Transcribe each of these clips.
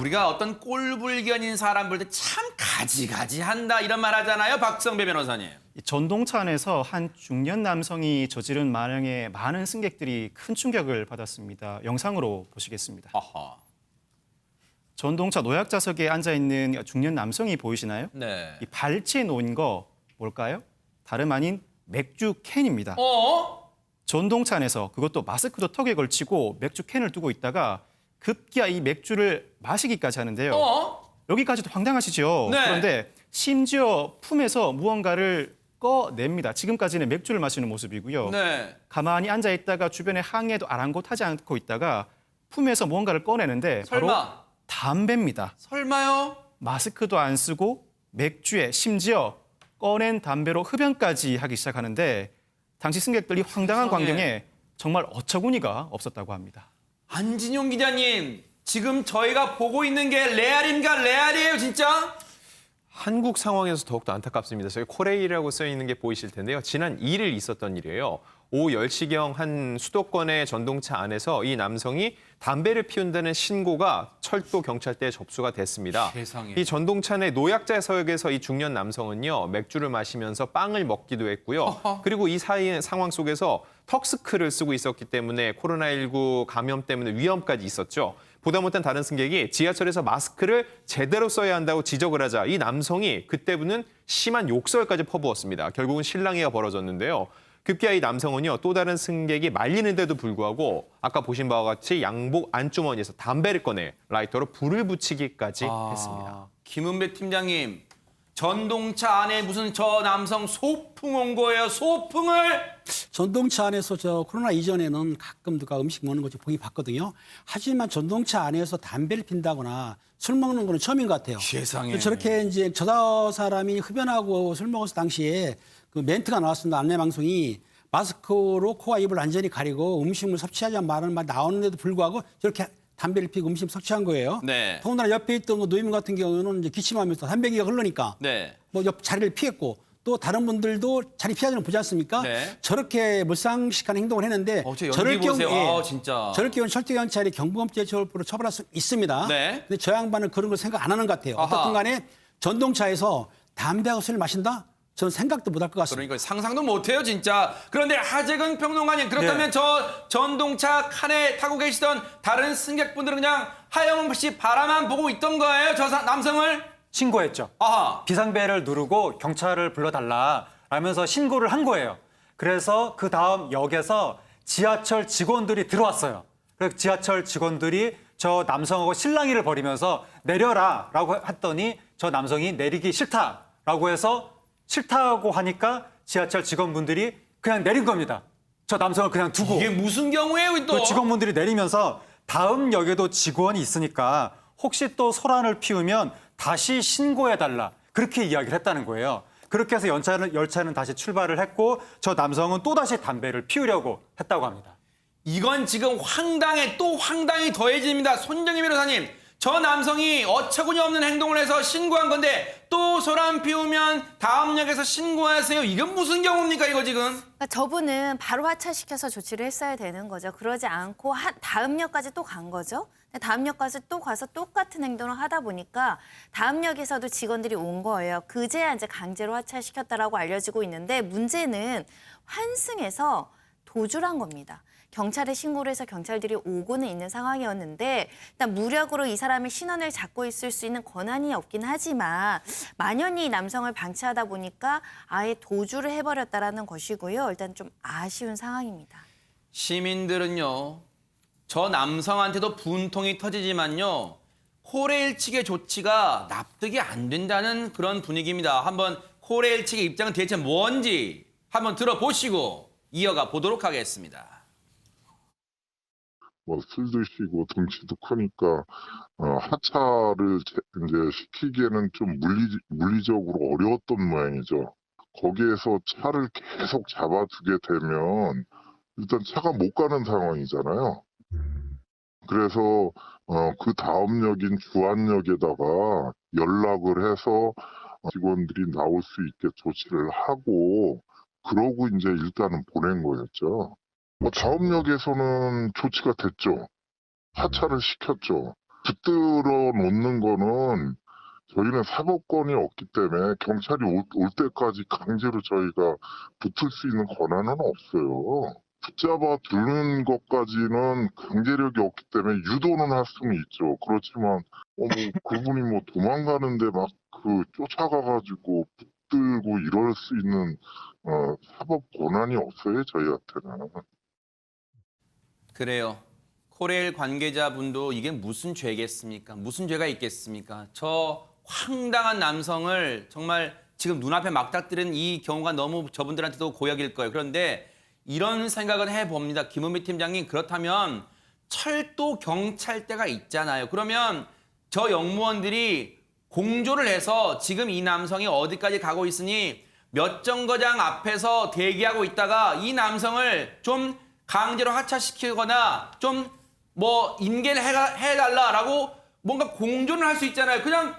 우리가 어떤 꼴불견인 사람 볼 때 참 가지가지한다 이런 말 하잖아요. 박성배 변호사님. 전동차 안에서 한 중년 남성이 저지른 마량에 많은 승객들이 큰 충격을 받았습니다. 영상으로 보시겠습니다. 아하. 전동차 노약자석에 앉아있는 중년 남성이 보이시나요? 네. 이 발치에 놓인 거 뭘까요? 다름 아닌 맥주 캔입니다. 전동차 안에서 그것도 마스크도 턱에 걸치고 맥주 캔을 두고 있다가 급기야 이 맥주를 마시기까지 하는데요. 여기까지도 황당하시죠? 네. 그런데 심지어 품에서 무언가를 꺼냅니다. 지금까지는 맥주를 마시는 모습이고요. 네. 가만히 앉아있다가 주변에 항해도 아랑곳하지 않고 있다가 품에서 무언가를 꺼내는데 바로 설마. 담배입니다. 설마요? 마스크도 안 쓰고 맥주에 심지어 꺼낸 담배로 흡연까지 하기 시작하는데 당시 승객들이 황당한 세상에. 광경에 정말 어처구니가 없었다고 합니다. 안진용 기자님, 지금 저희가 보고 있는 게 레알인가 레알이에요, 진짜? 한국 상황에서 더욱더 안타깝습니다. 저기 코레일이라고 써 있는 게 보이실 텐데요. 지난 2일 있었던 일이에요. 오후 10시경 한 수도권의 전동차 안에서 이 남성이 담배를 피운다는 신고가 철도 경찰대에 접수가 됐습니다. 세상에. 이 전동차 내 노약자석에서 이 중년 남성은요. 맥주를 마시면서 빵을 먹기도 했고요. 어허. 그리고 이 상황 속에서 턱스크를 쓰고 있었기 때문에 코로나19 감염 때문에 위험까지 있었죠. 보다 못한 다른 승객이 지하철에서 마스크를 제대로 써야 한다고 지적을 하자 이 남성이 그때부는 심한 욕설까지 퍼부었습니다. 결국은 실랑이가 벌어졌는데요. 급기야 이 남성은요, 또 다른 승객이 말리는데도 불구하고 아까 보신 바와 같이 양복 안주머니에서 담배를 꺼내 라이터로 불을 붙이기까지 했습니다. 김은배 팀장님, 전동차 안에 무슨 저 남성 소풍 온 거예요, 소풍을? 전동차 안에서 저 코로나 이전에는 가끔 누가 음식 먹는 거 좀 보기 봤거든요. 하지만 전동차 안에서 담배를 핀다거나 술 먹는 거는 처음인 것 같아요. 세상에. 저렇게 이제 저 사람이 흡연하고 술 먹었을 당시에 그 멘트가 나왔습니다. 안내 방송이 마스크로 코와 입을 완전히 가리고 음식물 섭취하지 않는 말 나오는데도 불구하고 저렇게 담배를 피고 음식 섭취한 거예요. 네. 더군다나 옆에 있던 뭐 노인 같은 경우는 이제 기침하면서 담배기가 흐르니까 네. 뭐 옆 자리를 피했고 또 다른 분들도 자리 피하지 보지 않습니까? 네. 저렇게 물상식한 행동을 했는데 저 연기 보세요. 진짜. 저럴 경우는 철도경찰이 경범죄 처벌로 처벌할 수 있습니다. 네. 근데 저 양반은 그런 걸 생각 안 하는 것 같아요. 아하. 어떻든 간에 전동차에서 담배하고 술을 마신다? 저는 생각도 못 할 것 같습니다. 그러니까 상상도 못해요, 진짜. 그런데 하재근 평론가님, 그렇다면 네. 저 전동차 칸에 타고 계시던 다른 승객분들은 그냥 하염없이 바라만 보고 있던 거예요, 저 남성을? 신고했죠. 아하. 비상벨을 누르고 경찰을 불러달라 라면서 신고를 한 거예요. 그래서 그 다음 역에서 지하철 직원들이 들어왔어요. 그래서 지하철 직원들이 저 남성하고 실랑이를 벌이면서 내려라 라고 했더니 저 남성이 내리기 싫다라고 해서 싫다고 하니까 지하철 직원분들이 그냥 내린 겁니다. 저 남성을 그냥 두고. 이게 무슨 경우예요, 또? 그 직원분들이 내리면서 다음 역에도 직원이 있으니까 혹시 또 소란을 피우면 다시 신고해달라. 그렇게 이야기를 했다는 거예요. 그렇게 해서 열차는 다시 출발을 했고 저 남성은 또다시 담배를 피우려고 했다고 합니다. 이건 지금 황당에 또 황당이 더해집니다. 손정희 변호사님, 저 남성이 어처구니 없는 행동을 해서 신고한 건데 또 소란 피우면 다음 역에서 신고하세요. 이건 무슨 경우입니까, 이거 지금? 그러니까 저분은 바로 하차시켜서 조치를 했어야 되는 거죠. 그러지 않고 다음 역까지 또 간 거죠. 다음 역까지 또 가서 똑같은 행동을 하다 보니까 다음 역에서도 직원들이 온 거예요. 그제야 이제 강제로 하차시켰다라고 알려지고 있는데 문제는 환승해서 도주를 한 겁니다. 경찰에 신고를 해서 경찰들이 오고는 있는 상황이었는데 일단 무력으로 이 사람의 신원을 잡고 있을 수 있는 권한이 없긴 하지만 만연히 이 남성을 방치하다 보니까 아예 도주를 해버렸다라는 것이고요. 일단 좀 아쉬운 상황입니다. 시민들은요, 저 남성한테도 분통이 터지지만요, 코레일 측의 조치가 납득이 안 된다는 그런 분위기입니다. 한번 코레일 측의 입장은 대체 뭔지 한번 들어보시고 이어가 보도록 하겠습니다. 뭐 술 드시고 덩치도 크니까 하차를 이제 시키기에는 좀 물리적으로 어려웠던 모양이죠. 거기에서 차를 계속 잡아두게 되면 일단 차가 못 가는 상황이잖아요. 그래서 그 다음 역인 주안역에다가 연락을 해서 직원들이 나올 수 있게 조치를 하고 그러고 이제 일단은 보낸 거였죠. 다음 역에서는 조치가 됐죠. 하차를 시켰죠. 붙들어 놓는 거는 저희는 사법권이 없기 때문에 경찰이 올 때까지 강제로 저희가 붙을 수 있는 권한은 없어요. 붙잡아 두는 것까지는 강제력이 없기 때문에 유도는 할 수는 있죠. 그렇지만 뭐 그분이 뭐 도망가는데 막 그 쫓아가가지고 붙들고 이럴 수 있는 사법 권한이 없어요, 저희한테는. 그래요. 코레일 관계자분도 이게 무슨 죄겠습니까? 무슨 죄가 있겠습니까? 저 황당한 남성을 정말 지금 눈앞에 막닥뜨린 이 경우가 너무 저분들한테도 고역일 거예요. 그런데 이런 생각은 해봅니다. 김은미 팀장님, 그렇다면 철도 경찰대가 있잖아요. 그러면 저 영무원들이 공조를 해서 지금 이 남성이 어디까지 가고 있으니 몇 정거장 앞에서 대기하고 있다가 이 남성을 좀 강제로 하차시키거나 좀 뭐 인계를 해달라라고 뭔가 공조를 할 수 있잖아요. 그냥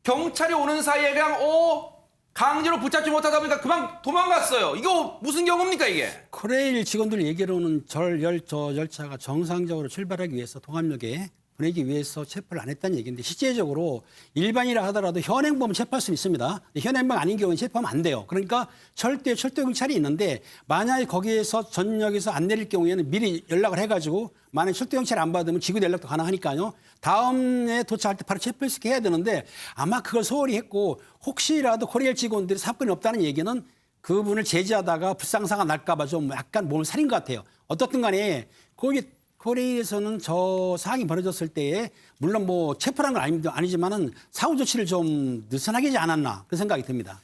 경찰이 오는 사이에 그냥 강제로 붙잡지 못하다 보니까 그만 도망갔어요. 이거 무슨 경우입니까 이게? 코레일 직원들 얘기로는 열차가 정상적으로 출발하기 위해서 동암역에 보내기 위해서 체포를 안 했다는 얘기인데 실제적으로 일반이라 하더라도 현행범은 체포할 수 있습니다. 현행범 아닌 경우는 체포하면 안 돼요. 그러니까 철도 경찰이 있는데 만약에 거기에서 전역에서 안 내릴 경우에는 미리 연락을 해가지고 만약에 철도 경찰이 안 받으면 지구 연락도 가능하니까요. 다음에 도착할 때 바로 체포할 수 있게 해야 되는데 아마 그걸 소홀히 했고 혹시라도 코레일 직원들이 사건이 없다는 얘기는 그분을 제지하다가 불상사가 날까 봐 좀 약간 몸을 사린 것 같아요. 어떻든 간에 거기 코레일에서는 저 사항이 벌어졌을 때에 물론 뭐 체포한 건 아니지만은 사후 조치를 좀 느슨하게 하지 않았나 그런 생각이 듭니다.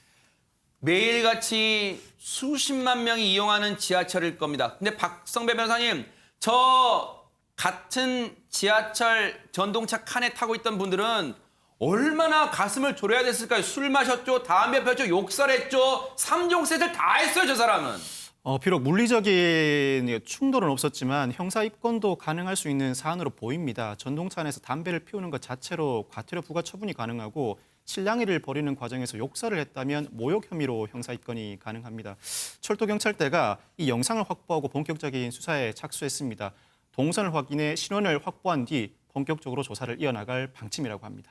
매일같이 수십만 명이 이용하는 지하철일 겁니다. 근데 박성배 변호사님, 저 같은 지하철 전동차 칸에 타고 있던 분들은 얼마나 가슴을 졸여야 됐을까요? 술 마셨죠, 담배 폈죠, 욕설했죠, 3종 세트를 다 했어요, 저 사람은. 비록 물리적인 충돌은 없었지만 형사 입건도 가능할 수 있는 사안으로 보입니다. 전동차 안에서 담배를 피우는 것 자체로 과태료 부과 처분이 가능하고 실랑이를 벌이는 과정에서 욕설을 했다면 모욕 혐의로 형사 입건이 가능합니다. 철도경찰대가 이 영상을 확보하고 본격적인 수사에 착수했습니다. 동선을 확인해 신원을 확보한 뒤 본격적으로 조사를 이어나갈 방침이라고 합니다.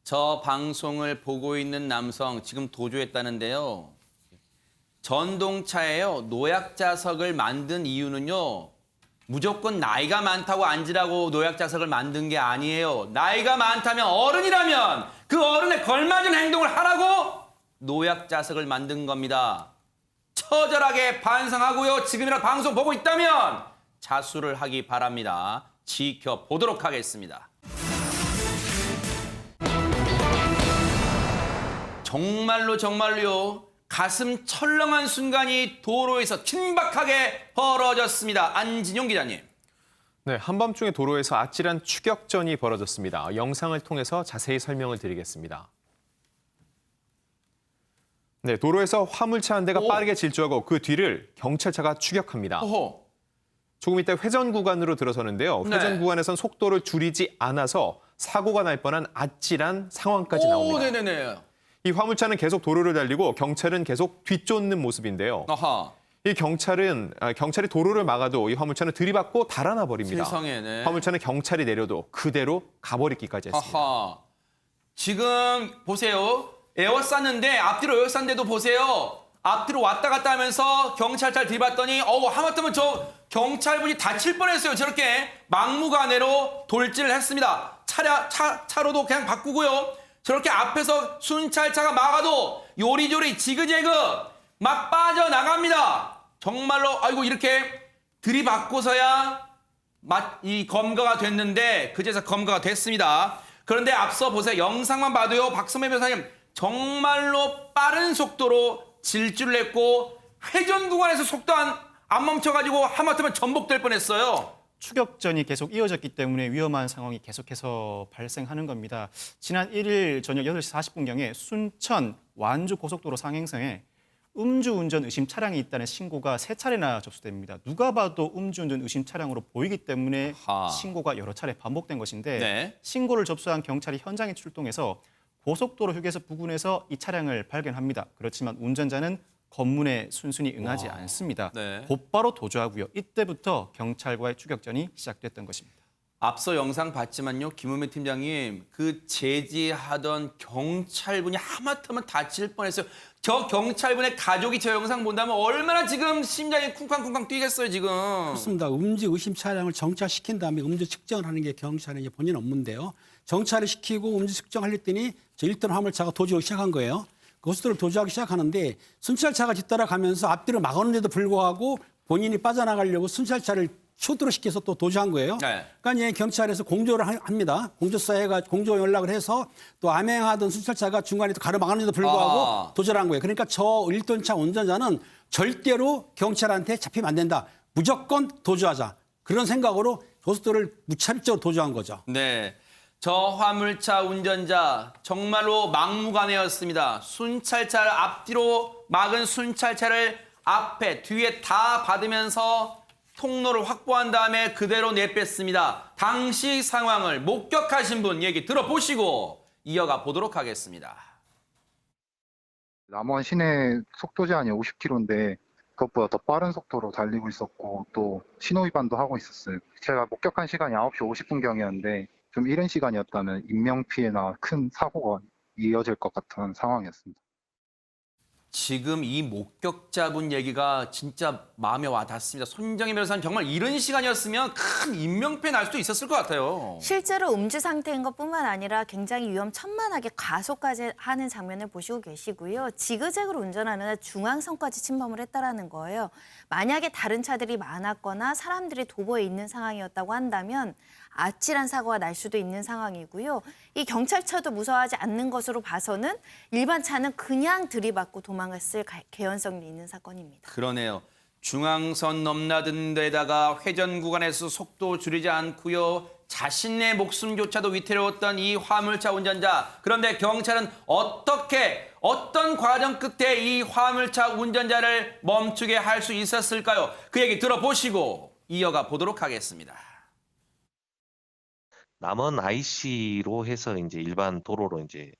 저 방송을 보고 있는 남성 지금 도주했다는데요. 전동차에요. 노약자석을 만든 이유는요. 무조건 나이가 많다고 앉으라고 노약자석을 만든 게 아니에요. 나이가 많다면 어른이라면 그 어른에 걸맞은 행동을 하라고 노약자석을 만든 겁니다. 처절하게 반성하고요. 지금이라도 방송 보고 있다면 자수를 하기 바랍니다. 지켜보도록 하겠습니다. 정말로요. 가슴 철렁한 순간이 도로에서 긴박하게 벌어졌습니다. 안진용 기자님. 네, 한밤중에 도로에서 아찔한 추격전이 벌어졌습니다. 영상을 통해서 자세히 설명을 드리겠습니다. 네, 도로에서 화물차 한 대가 빠르게 질주하고 그 뒤를 경찰차가 추격합니다. 어허. 조금 이따 회전 구간으로 들어서는데요. 회전 네. 구간에선 속도를 줄이지 않아서 사고가 날 뻔한 아찔한 상황까지 나옵니다. 네네네. 이 화물차는 계속 도로를 달리고 경찰은 계속 뒤쫓는 모습인데요. 아하. 이 경찰이 도로를 막아도 이 화물차는 들이받고 달아나 버립니다. 세상에, 네. 화물차는 경찰이 내려도 그대로 가버리기까지 했습니다. 아하. 지금 보세요. 에워쌌는데 앞뒤로 에워쌌는데도 보세요. 앞뒤로 왔다 갔다 하면서 경찰차를 들이받더니 하마터면 저 경찰분이 다칠 뻔했어요. 저렇게 막무가내로 돌진을 했습니다. 차로도 그냥 바꾸고요. 저렇게 앞에서 순찰차가 막아도 요리조리 지그재그 막 빠져나갑니다. 정말로 이렇게 들이받고서야 이 검거가 됐는데 그제서 검거가 됐습니다. 그런데 앞서 보세요. 영상만 봐도요. 박성배 변호사님 정말로 빠른 속도로 질주를 했고 회전 구간에서 속도 안 멈춰가지고 하마터면 전복될 뻔했어요. 추격전이 계속 이어졌기 때문에 위험한 상황이 계속해서 발생하는 겁니다. 지난 1일 저녁 8시 40분경에 순천 완주 고속도로 상행선에 음주운전 의심 차량이 있다는 신고가 3차례나 접수됩니다. 누가 봐도 음주운전 의심 차량으로 보이기 때문에 신고가 여러 차례 반복된 것인데 네. 신고를 접수한 경찰이 현장에 출동해서 고속도로 휴게소 부근에서 이 차량을 발견합니다. 그렇지만 운전자는 검문에 순순히 응하지 않습니다. 네. 곧바로 도주하고요. 이때부터 경찰과의 추격전이 시작됐던 것입니다. 앞서 영상 봤지만요, 김은배 팀장님, 그 제지하던 경찰분이 하마터면 다칠 뻔했어요. 저 경찰분의 가족이 저 영상 본다면 얼마나 지금 심장이 쿵쾅쿵쾅 뛰겠어요, 지금. 그렇습니다. 음주 의심 차량을 정차시킨 다음에 음주 측정을 하는 게 경찰의 이제 본인 업무인데요. 정차를 시키고 음주 측정을 했더니 저 1톤 화물차가 도주하기 시작한 거예요. 고속도로를 도주하기 시작하는데 순찰차가 뒤따라가면서 앞뒤로 막았는데도 불구하고 본인이 빠져나가려고 순찰차를 쇼트로 시켜서 또 도주한 거예요. 네. 그러니까 이제 경찰에서 공조를 합니다. 공조사회가 공조 연락을 해서 또 암행하던 순찰차가 중간에 또 가로막았는데도 불구하고 아. 도주를 한 거예요. 그러니까 저 1톤차 운전자는 절대로 경찰한테 잡히면 안 된다. 무조건 도주하자. 그런 생각으로 고속도로를 무차별적으로 도주한 거죠. 네. 저 화물차 운전자 정말로 막무가내였습니다. 순찰차를 앞뒤로 막은 순찰차를 앞에 뒤에 다 받으면서 통로를 확보한 다음에 그대로 내뺐습니다. 당시 상황을 목격하신 분 얘기 들어보시고 이어가 보도록 하겠습니다. 남원 시내 속도 제한이 50km인데 그것보다 더 빠른 속도로 달리고 있었고 또 신호 위반도 하고 있었어요. 제가 목격한 시간이 9시 50분경이었는데 좀 이른 시간이었다면 인명피해나 큰 사고가 이어질 것 같은 상황이었습니다. 지금 이 목격자분 얘기가 진짜 마음에 와 닿습니다. 손정희 변호사님 정말 이런 시간이었으면 큰 인명피해 날 수도 있었을 것 같아요. 실제로 음주 상태인 것뿐만 아니라 굉장히 위험천만하게 가속까지 하는 장면을 보시고 계시고요. 지그재그로 운전하는 중앙선까지 침범을 했다라는 거예요. 만약에 다른 차들이 많았거나 사람들이 도보에 있는 상황이었다고 한다면 아찔한 사고가 날 수도 있는 상황이고요. 이 경찰차도 무서워하지 않는 것으로 봐서는 일반 차는 그냥 들이받고 도망갔을 개연성이 있는 사건입니다. 그러네요. 중앙선 넘나든 데다가 회전 구간에서 속도 줄이지 않고요. 자신의 목숨조차도 위태로웠던 이 화물차 운전자. 그런데 경찰은 어떤 과정 끝에 이 화물차 운전자를 멈추게 할 수 있었을까요? 그 얘기 들어보시고 이어가 보도록 하겠습니다. 남원 IC로 해서 이제 일반 도로로 이제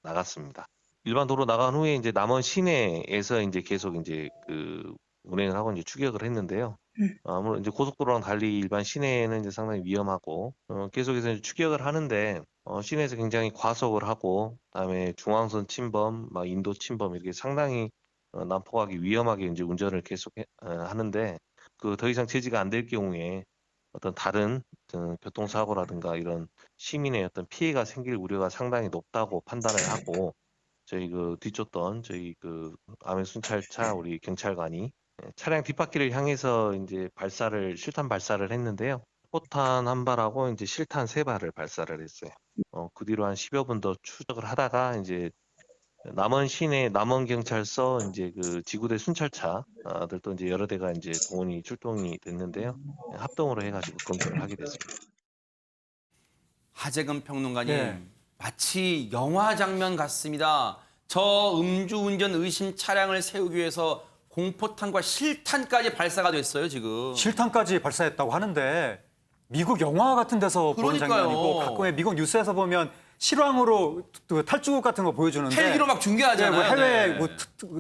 나갔습니다. 일반 도로 나간 후에 이제 남원 시내에서 이제 계속 이제 그 운행을 하고 이제 추격을 했는데요. 아무래도 이제 고속도로랑 달리 일반 시내는 이제 상당히 위험하고 계속해서 이제 추격을 하는데 시내에서 굉장히 과속을 하고 그다음에 중앙선 침범, 막 인도 침범 이렇게 상당히 난폭하게 위험하게 이제 운전을 계속 하는데 그 더 이상 제지가 안 될 경우에 어떤 다른 교통사고라든가 이런 시민의 어떤 피해가 생길 우려가 상당히 높다고 판단을 하고 저희 그 뒤쫓던 저희 그 암행 순찰차 우리 경찰관이 차량 뒷바퀴를 향해서 이제 실탄 발사를 했는데요. 포탄 한 발하고 이제 실탄 3발을 발사를 했어요. 그 뒤로 한 10여 분 더 추적을 하다가 이제 남원 시내 남원 경찰서 이제 그 지구대 순찰차들도 이제 여러 대가 이제 동원이 출동이 됐는데요. 합동으로 해가지고 검거를 하게 됐습니다. 하재근 평론가님, 네. 마치 영화 장면 같습니다. 저 음주운전 의심 차량을 세우기 위해서 공포탄과 실탄까지 발사가 됐어요, 지금. 실탄까지 발사했다고 하는데 미국 영화 같은 데서 보는 그러니까요. 장면이고 가끔의 미국 뉴스에서 보면 실황으로 탈주국 같은 거 보여주는데 헬기로 막 중계하잖아요. 네, 뭐 해외 네. 뭐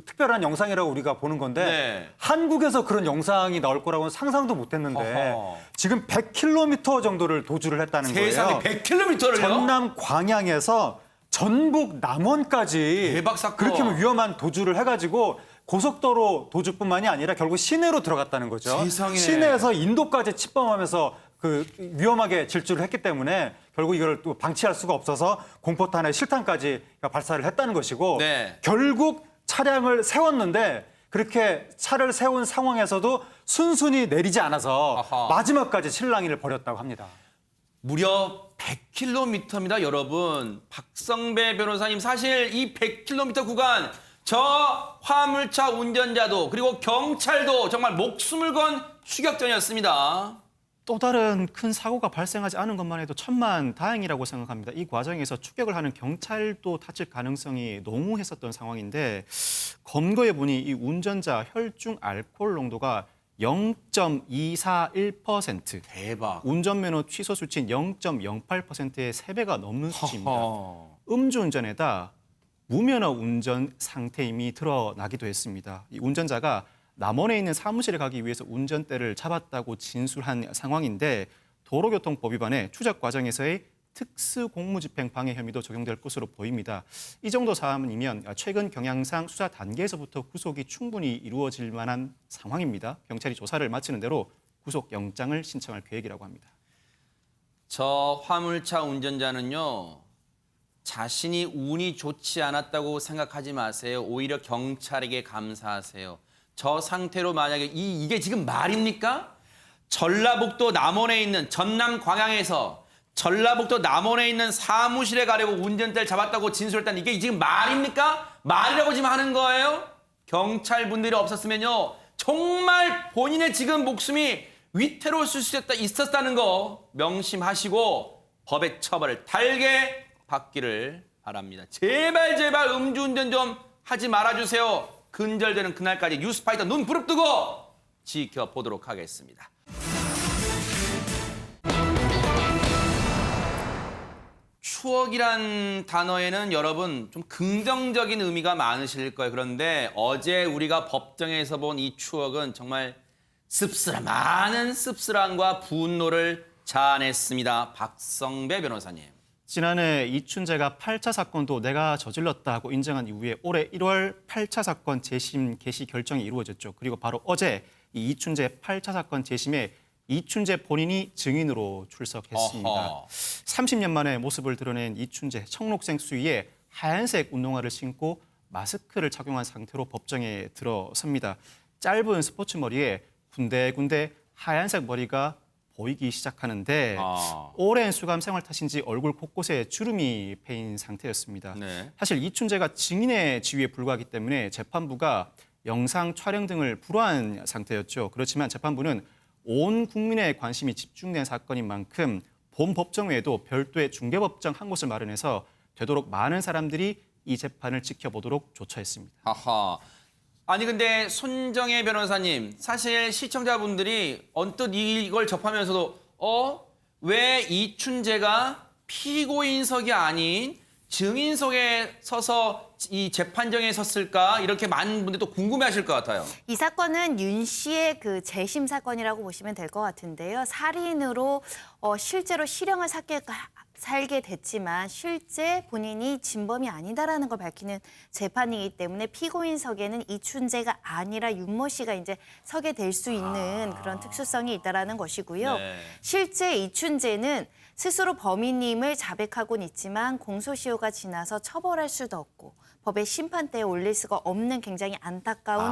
특별한 영상이라고 우리가 보는 건데 네. 한국에서 그런 영상이 나올 거라고는 상상도 못했는데 어허. 지금 100km 정도를 도주를 했다는 세상에 거예요. 100km를요? 전남 광양에서 전북 남원까지 대박 사건. 그렇게 위험한 도주를 해가지고 고속도로 도주뿐만이 아니라 결국 시내로 들어갔다는 거죠. 세상에. 시내에서 인도까지 침범하면서 그 위험하게 질주를 했기 때문에 결국 이걸 또 방치할 수가 없어서 공포탄에 실탄까지 발사를 했다는 것이고 네. 결국 차량을 세웠는데 그렇게 차를 세운 상황에서도 순순히 내리지 않아서 아하. 마지막까지 실랑이를 벌였다고 합니다. 무려 100km입니다, 여러분. 박성배 변호사님, 사실 이 100km 구간 저 화물차 운전자도 그리고 경찰도 정말 목숨을 건 추격전이었습니다. 또 다른 큰 사고가 발생하지 않은 것만 해도 천만다행이라고 생각합니다. 이 과정에서 추격을 하는 경찰도 다칠 가능성이 농후했었던 상황인데 검거해 보니 이 운전자 혈중 알코올 농도가 0.241%, 대박. 운전면허 취소 수치인 0.08%의 3배가 넘는 수치입니다. 허허. 음주운전에다 무면허 운전 상태임이 드러나기도 했습니다. 이 운전자가 남원에 있는 사무실에 가기 위해서 운전대를 잡았다고 진술한 상황인데 도로교통법 위반의 추적 과정에서의 특수공무집행 방해 혐의도 적용될 것으로 보입니다. 이 정도 사안이면 최근 경향상 수사 단계에서부터 구속이 충분히 이루어질 만한 상황입니다. 경찰이 조사를 마치는 대로 구속영장을 신청할 계획이라고 합니다. 저 화물차 운전자는요, 자신이 운이 좋지 않았다고 생각하지 마세요. 오히려 경찰에게 감사하세요. 저 상태로 만약에 이게 지금 말입니까? 전라북도 남원에 있는 전남 광양에서 전라북도 남원에 있는 사무실에 가려고 운전대를 잡았다고 진술했다는 이게 지금 말입니까? 말이라고 지금 하는 거예요? 경찰분들이 없었으면요, 정말 본인의 지금 목숨이 위태로울 수 있었다는 거 명심하시고 법의 처벌을 달게 받기를 바랍니다. 제발 음주운전 좀 하지 말아주세요. 근절되는 그날까지 뉴스파이터 눈 부릅뜨고 지켜보도록 하겠습니다. 추억이란 단어에는 여러분 좀 긍정적인 의미가 많으실 거예요. 그런데 어제 우리가 법정에서 본 이 추억은 정말 많은 씁쓸함과 분노를 자아냈습니다. 박성배 변호사님. 지난해 이춘재가 8차 사건도 내가 저질렀다고 인정한 이후에 올해 1월 8차 사건 재심 개시 결정이 이루어졌죠. 그리고 바로 어제 이 이춘재 8차 사건 재심에 이춘재 본인이 증인으로 출석했습니다. 어허. 30년 만에 모습을 드러낸 이춘재, 청록색 수의에 하얀색 운동화를 신고 마스크를 착용한 상태로 법정에 들어섭니다. 짧은 스포츠 머리에 군데군데 하얀색 머리가 보이기 시작하는데 오랜 수감 생활 탓인지 얼굴 곳곳에 주름이 패인 상태였습니다. 네. 사실 이춘재가 증인의 지위에 불과하기 때문에 재판부가 영상 촬영 등을 불허한 상태였죠. 그렇지만 재판부는 온 국민의 관심이 집중된 사건인 만큼 본 법정 외에도 별도의 중개법정 한 곳을 마련해서 되도록 많은 사람들이 이 재판을 지켜보도록 조처했습니다. 하하. 아니 근데 손정혜 변호사님, 사실 시청자분들이 언뜻 이걸 접하면서도 왜 이춘재가 피고인석이 아닌 증인석에 서서 이 재판정에 섰을까? 이렇게 많은 분들이 또 궁금해하실 것 같아요. 이 사건은 윤 씨의 그 재심 사건이라고 보시면 될 것 같은데요. 살인으로 실제로 실형을 살게 됐지만 실제 본인이 진범이 아니다라는 걸 밝히는 재판이기 때문에 피고인석에는 이춘재가 아니라 윤모 씨가 이제 서게 될 수 있는 그런 특수성이 있다라는 것이고요. 네. 실제 이춘재는 스스로 범인임을 자백하고는 있지만 공소시효가 지나서 처벌할 수도 없고 법의 심판대에 올릴 수가 없는 굉장히 안타까운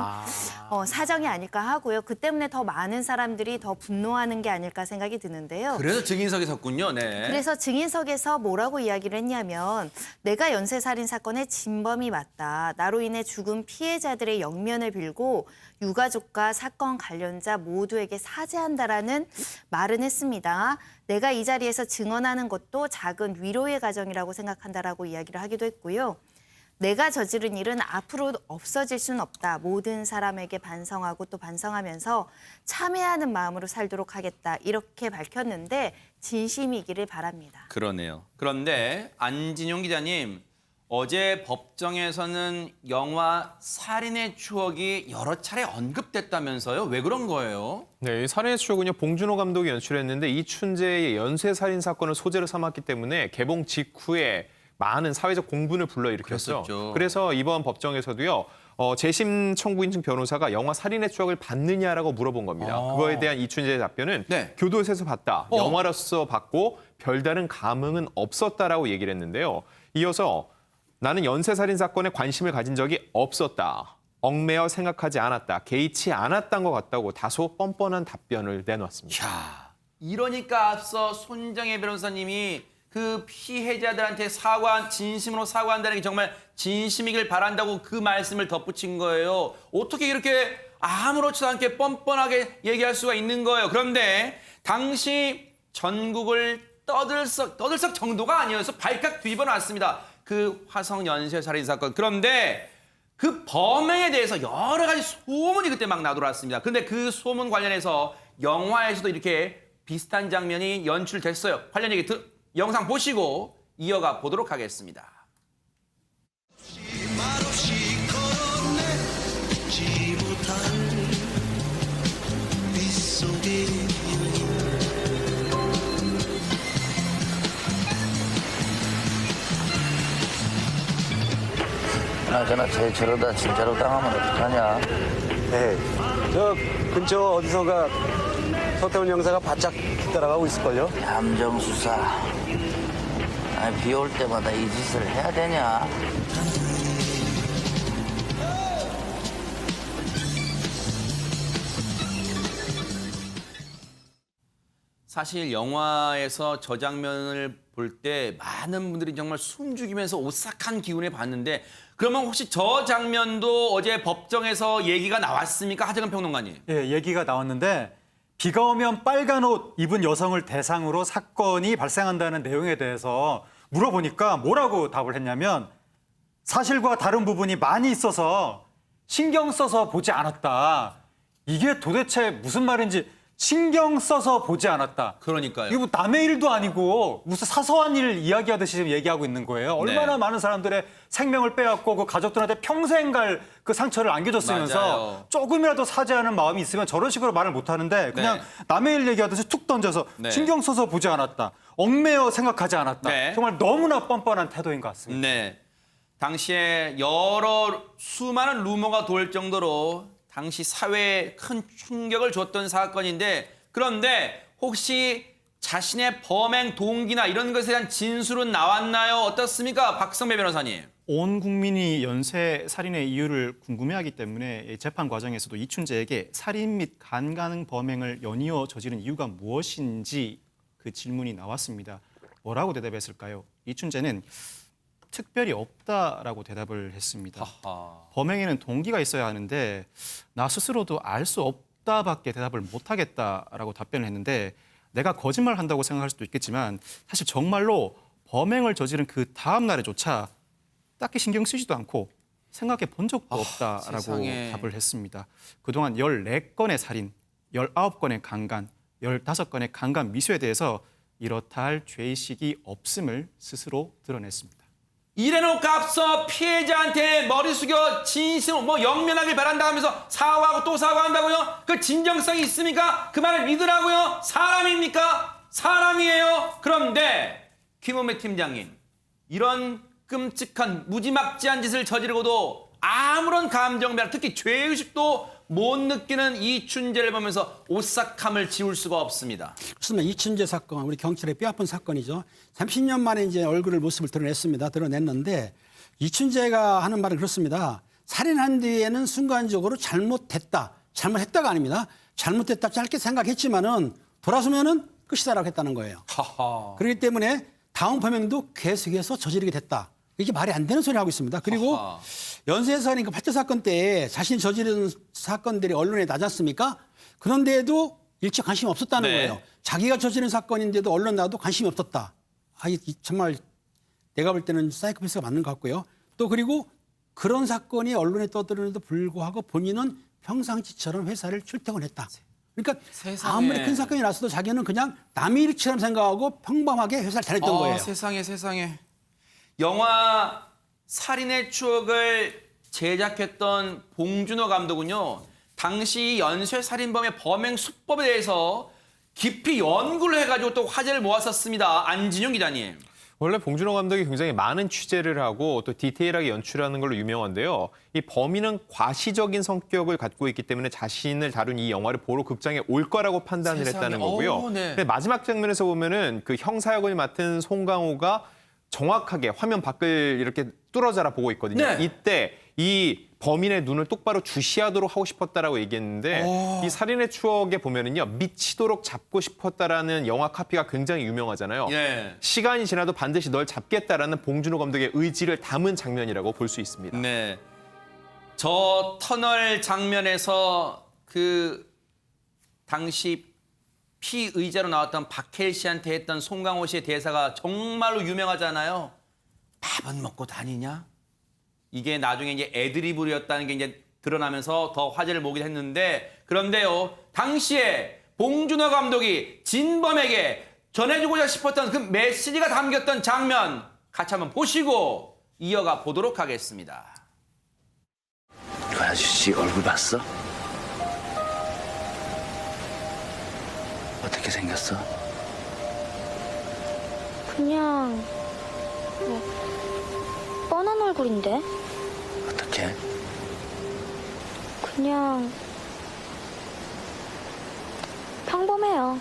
사정이 아닐까 하고요. 그 때문에 더 많은 사람들이 더 분노하는 게 아닐까 생각이 드는데요. 그래서 증인석에 섰군요. 네. 그래서 증인석에서 뭐라고 이야기를 했냐면 내가 연쇄살인 사건의 진범이 맞다. 나로 인해 죽은 피해자들의 영면을 빌고 유가족과 사건 관련자 모두에게 사죄한다라는 말은 했습니다. 내가 이 자리에서 증언하는 것도 작은 위로의 과정이라고 생각한다라고 이야기를 하기도 했고요. 내가 저지른 일은 앞으로 없어질 수는 없다. 모든 사람에게 반성하고 또 반성하면서 참회하는 마음으로 살도록 하겠다. 이렇게 밝혔는데 진심이기를 바랍니다. 그러네요. 그런데 안진용 기자님, 어제 법정에서는 영화 살인의 추억이 여러 차례 언급됐다면서요? 왜 그런 거예요? 네, 이 살인의 추억은요, 봉준호 감독이 연출했는데 이춘재의 연쇄살인 사건을 소재로 삼았기 때문에 개봉 직후에 많은 사회적 공분을 불러일으켰죠. 그랬었죠. 그래서 이번 법정에서도요, 재심 청구인 측 변호사가 영화 살인의 추억을 봤느냐라고 물어본 겁니다. 그거에 대한 이춘재의 답변은 네. 교도소에서 봤다. 영화로서 봤고 별다른 감흥은 없었다라고 얘기를 했는데요. 이어서 나는 연쇄살인 사건에 관심을 가진 적이 없었다. 얽매여 생각하지 않았다. 개의치 않았던 것 같다고 다소 뻔뻔한 답변을 내놓았습니다. 야, 이러니까 앞서 손정혜 변호사님이 그 피해자들한테 진심으로 사과한다는 게 정말 진심이길 바란다고 그 말씀을 덧붙인 거예요. 어떻게 이렇게 아무렇지도 않게 뻔뻔하게 얘기할 수가 있는 거예요. 그런데 당시 전국을 떠들썩 정도가 아니어서 발칵 뒤집어놨습니다. 그 화성 연쇄살인 사건. 그런데 그 범행에 대해서 여러 가지 소문이 그때 막 나돌았습니다. 그런데 그 소문 관련해서 영화에서도 이렇게 비슷한 장면이 연출됐어요. 관련 얘기 영상 보시고 이어가 보도록 하겠습니다. 그나저나 저러다 진짜로 당하면 어떡하냐? 네. 저 근처 어디선가 서태훈 형사가 바짝 따라가고 있을걸요? 함정수사. 아니, 비 올 때마다 이 짓을 해야 되냐? 사실 영화에서 저 장면을 볼 때 많은 분들이 정말 숨죽이면서 오싹한 기운에 봤는데 그러면 혹시 저 장면도 어제 법정에서 얘기가 나왔습니까? 하재근 평론가님. 예, 얘기가 나왔는데 비가 오면 빨간 옷 입은 여성을 대상으로 사건이 발생한다는 내용에 대해서 물어보니까 뭐라고 답을 했냐면 사실과 다른 부분이 많이 있어서 신경 써서 보지 않았다. 이게 도대체 무슨 말인지 신경 써서 보지 않았다. 그러니까요. 이게 뭐 남의 일도 아니고 무슨 사소한 일 이야기하듯이 지금 얘기하고 있는 거예요. 얼마나 네. 많은 사람들의 생명을 빼앗고 그 가족들한테 평생 갈 그 상처를 안겨줬으면서 맞아요. 조금이라도 사죄하는 마음이 있으면 저런 식으로 말을 못 하는데 그냥 네. 남의 일 얘기하듯이 툭 던져서 네. 신경 써서 보지 않았다. 얽매여 생각하지 않았다. 네. 정말 너무나 뻔뻔한 태도인 것 같습니다. 네. 당시에 여러 수많은 루머가 돌 정도로 당시 사회에 큰 충격을 줬던 사건인데 그런데 혹시 자신의 범행 동기나 이런 것에 대한 진술은 나왔나요? 어떻습니까? 박성배 변호사님. 온 국민이 연쇄 살인의 이유를 궁금해하기 때문에 재판 과정에서도 이춘재에게 살인 및 간가능 범행을 연이어 저지른 이유가 무엇인지 그 질문이 나왔습니다. 뭐라고 대답했을까요? 이춘재는 특별히 없다라고 대답을 했습니다. 하하. 범행에는 동기가 있어야 하는데 나 스스로도 알 수 없다밖에 대답을 못하겠다라고 답변을 했는데 내가 거짓말한다고 생각할 수도 있겠지만 사실 정말로 범행을 저지른 그 다음 날에조차 딱히 신경 쓰지도 않고 생각해 본 적도 없다라고 세상에. 답을 했습니다. 그동안 14건의 살인, 19건의 강간, 15건의 강간 미수에 대해서 이렇다 할 죄의식이 없음을 스스로 드러냈습니다. 이래놓고 앞서 피해자한테 머리 숙여 진심을 영면하길 바란다 하면서 사과하고 또 사과한다고요? 그 진정성이 있습니까? 그 말을 믿으라고요? 사람입니까? 사람이에요. 그런데 김은배 팀장님, 이런 끔찍한 무지막지한 짓을 저지르고도 아무런 감정 변화, 특히 죄의식도 못 느끼는 이춘재를 보면서 오싹함을 지울 수가 없습니다. 그렇습니다. 이춘재 사건, 우리 경찰의 뼈아픈 사건이죠. 30년 만에 이제 얼굴을 모습을 드러냈습니다. 드러냈는데 이춘재가 하는 말은 그렇습니다. 살인한 뒤에는 순간적으로 잘못했다가 아닙니다. 잘못했다 짧게 생각했지만은 돌아서면은 끝이다라고 했다는 거예요. 하하. 그렇기 때문에 다음 범행도 계속해서 저지르게 됐다. 이게 말이 안 되는 소리 하고 있습니다. 그리고 하하. 연쇄살인 팔자 사건 때 자신이 저지른 사건들이 언론에 나지 않습니까? 그런데도 일체 관심이 없었다는 네. 거예요. 자기가 저지른 사건인데도 언론 나와도 관심이 없었다. 정말 내가 볼 때는 사이코패스가 맞는 것 같고요. 또 그리고 그런 사건이 언론에 떠들었는데도 불구하고 본인은 평상시처럼 회사를 출퇴근했다. 그러니까 세상에. 아무리 큰 사건이 났어도 자기는 그냥 남의 일처럼 생각하고 평범하게 회사를 다녔던 거예요. 세상에. 영화 살인의 추억을 제작했던 봉준호 감독은요. 당시 연쇄살인범의 범행 수법에 대해서 깊이 연구를 해가지고 또 화제를 모았었습니다. 안진용 기자님. 원래 봉준호 감독이 굉장히 많은 취재를 하고 또 디테일하게 연출하는 걸로 유명한데요. 이 범인은 과시적인 성격을 갖고 있기 때문에 자신을 다룬 이 영화를 보러 극장에 올 거라고 판단을 세상에. 했다는 거고요. 네. 근데 마지막 장면에서 보면은 그 형사 역을 맡은 송강호가 정확하게 화면 밖을 이렇게 뚫어져라 보고 있거든요. 네. 이때 이 범인의 눈을 똑바로 주시하도록 하고 싶었다라고 얘기했는데 이 살인의 추억에 보면은요 미치도록 잡고 싶었다라는 영화 카피가 굉장히 유명하잖아요. 예. 시간이 지나도 반드시 널 잡겠다라는 봉준호 감독의 의지를 담은 장면이라고 볼 수 있습니다. 네. 저 터널 장면에서 그 당시 피의자로 나왔던 박해일 씨한테 했던 송강호 씨의 대사가 정말로 유명하잖아요. 밥은 먹고 다니냐? 이게 나중에 이제 애드리블이었다는 게 이제 드러나면서 더 화제를 모기도 했는데 그런데요. 당시에 봉준호 감독이 진범에게 전해주고자 싶었던 그 메시지가 담겼던 장면 같이 한번 보시고 이어가 보도록 하겠습니다. 그 아저씨 얼굴 봤어? 어떻게 생겼어? 그냥 뻔한 얼굴인데? 어떻게? 그냥 평범해요.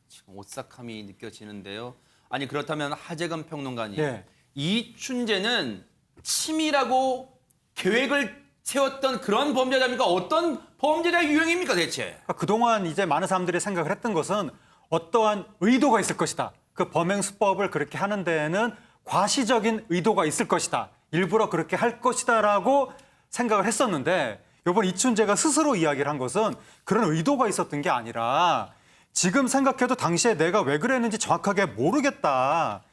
지금 오싹함이 느껴지는데요. 아니 그렇다면 하재근 평론가님, 예. 이춘재는 치밀하고 계획을 세웠던 그런 범죄자입니까? 어떤 범죄자 유형입니까 대체? 그러니까 그동안 이제 많은 사람들이 생각을 했던 것은 어떠한 의도가 있을 것이다. 그 범행 수법을 그렇게 하는 데에는 과시적인 의도가 있을 것이다. 일부러 그렇게 할 것이다라고 생각을 했었는데 이번 이춘재가 스스로 이야기를 한 것은 그런 의도가 있었던 게 아니라 지금 생각해도 당시에 내가 왜 그랬는지 정확하게 모르겠다.